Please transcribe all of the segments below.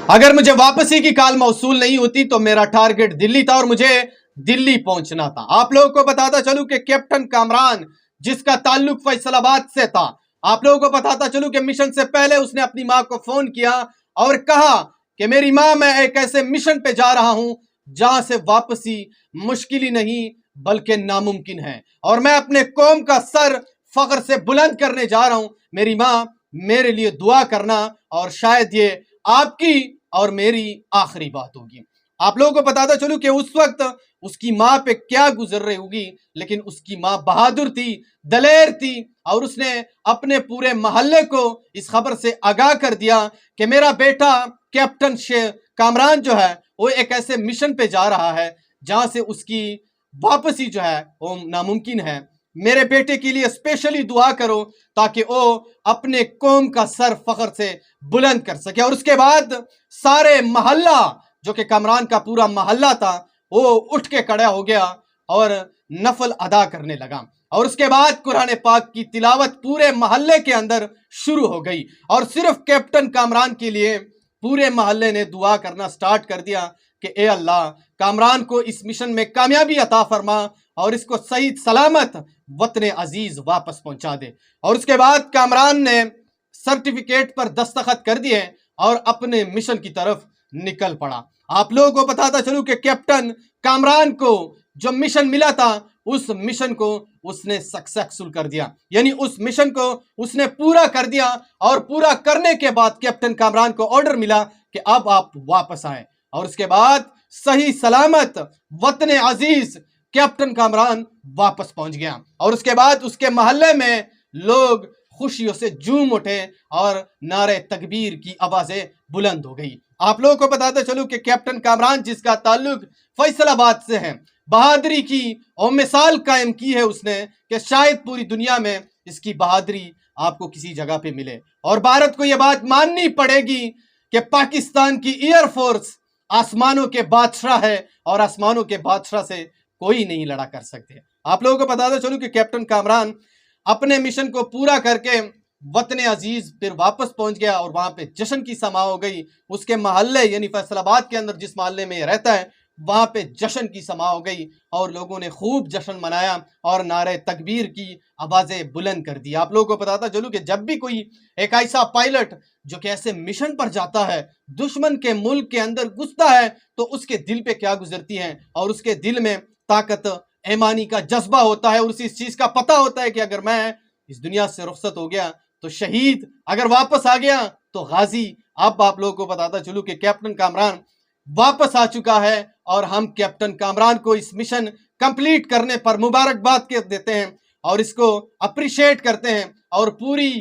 اگر مجھے واپسی کی کال موصول نہیں ہوتی تو میرا ٹارگٹ دلی تھا اور مجھے دلی پہنچنا تھا۔ آپ لوگوں کو بتاتا چلوں کہ کیپٹن کامران جس کا تعلق فیصل آباد سے تھا، آپ لوگوں کو بتاتا چلوں کہ مشن سے پہلے اس نے اپنی ماں کو فون کیا اور کہا کہ میری ماں، میں ایک ایسے مشن پہ جا رہا ہوں جہاں سے واپسی مشکل ہی نہیں بلکہ ناممکن ہے، اور میں اپنے قوم کا سر فخر سے بلند کرنے جا رہا ہوں۔ میری ماں میرے لیے دعا کرنا، اور شاید یہ آپ کی اور میری آخری بات ہوگی۔ آپ لوگوں کو بتاتا چلوں کہ اس وقت اس کی ماں پہ کیا گزر رہی ہوگی، لیکن اس کی ماں بہادر تھی، دلیر تھی، اور اس نے اپنے پورے محلے کو اس خبر سے آگاہ کر دیا کہ میرا بیٹا کیپٹن کامران جو ہے وہ ایک ایسے مشن پہ جا رہا ہے جہاں سے اس کی واپسی جو ہے وہ ناممکن ہے۔ میرے بیٹے کے لیے اسپیشلی دعا کرو تاکہ وہ اپنے قوم کا سر فخر سے بلند کر سکے۔ اور اس کے بعد سارے محلہ جو کہ کامران کا پورا محلہ تھا وہ اٹھ کے کھڑا ہو گیا اور نفل ادا کرنے لگا، اور اس کے بعد قرآن پاک کی تلاوت پورے محلے کے اندر شروع ہو گئی، اور صرف کیپٹن کامران کے لیے پورے محلے نے دعا کرنا سٹارٹ کر دیا کہ اے اللہ، کامران کو اس مشن میں کامیابی عطا فرما اور اس کو صحیح سلامت وطن عزیز واپس پہنچا دے۔ اور اس کے بعد کامران نے سرٹیفکیٹ پر دستخط کر دیے اور اپنے مشن کی طرف نکل پڑا۔ آپ لوگوں کو بتاتا چلوں کہ کیپٹن کامران کو جو مشن ملا تھا اس مشن کو اس نے سکسیسفل کر دیا، یعنی اس مشن کو اس نے پورا کر دیا، اور پورا کرنے کے بعد کیپٹن کامران کو آرڈر ملا کہ اب آپ واپس آئیں، اور اس کے بعد صحیح سلامت وطن عزیز کیپٹن کامران واپس پہنچ گیا، اور اس کے بعد اس کے محلے میں لوگ خوشیوں سے جھوم اٹھے اور نعرے تکبیر کی آوازیں بلند ہو گئی۔ آپ لوگوں کو بتاتے چلوں کہ کیپٹن کامران جس کا تعلق فیصل آباد سے ہے، بہادری کی اور مثال قائم کی ہے اس نے کہ شاید پوری دنیا میں اس کی بہادری آپ کو کسی جگہ پہ ملے، اور بھارت کو یہ بات ماننی پڑے گی کہ پاکستان کی ایئر فورس آسمانوں کے بادشاہ ہے، اور آسمانوں کے بادشاہ سے کوئی نہیں لڑا کر سکتے۔ آپ لوگوں کو بتاتے چلوں کہ کیپٹن کامران اپنے مشن کو پورا کر کے وطن عزیز پھر واپس پہنچ گیا، اور وہاں پہ جشن کی سما ہو گئی۔ اس کے محلے یعنی فیصل آباد کے اندر جس محلے میں یہ رہتا ہے وہاں پہ جشن کی سما ہو گئی، اور لوگوں نے خوب جشن منایا اور نعرہ تکبیر کی آوازیں بلند کر دی۔ آپ لوگوں کو بتاتا چلوں کہ جب بھی کوئی ایک ایسا پائلٹ جو کہ ایسے مشن پر جاتا ہے، دشمن کے ملک کے اندر گھستا ہے، تو اس کے دل پہ کیا گزرتی ہے، اور اس کے دل میں طاقت ایمانی کا جذبہ ہوتا ہے، اور اسی چیز کا پتہ ہوتا ہے کہ اگر میں اس دنیا سے رخصت ہو گیا تو شہید، اگر واپس آ گیا تو غازی۔ اب آپ لوگوں کو بتاتا چلوں کہ کیپٹن کامران واپس آ چکا ہے، اور ہم کیپٹن کامران کو اس مشن کمپلیٹ کرنے پر مبارکباد دیتے ہیں اور اس کو اپریشیٹ کرتے ہیں، اور پوری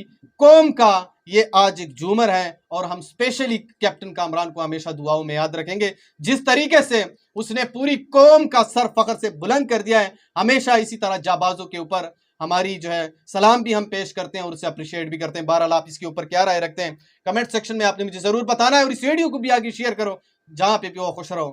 قوم کا یہ آج ایک جومر ہے، اور ہم اسپیشلی کیپٹن کامران کو ہمیشہ دعاؤں میں یاد رکھیں گے۔ جس طریقے سے اس نے پوری قوم کا سر فخر سے بلند کر دیا ہے، ہمیشہ اسی طرح جابازوں کے اوپر ہماری جو ہے سلام بھی ہم پیش کرتے ہیں اور اسے اپریشیٹ بھی کرتے ہیں۔ بہرحال آپ اس کے اوپر کیا رائے رکھتے ہیں کمنٹ سیکشن میں آپ نے مجھے ضرور بتانا ہے، اور اس ویڈیو کو بھی آگے شیئر کرو جہاں پہ بھی وہ خوش رہو۔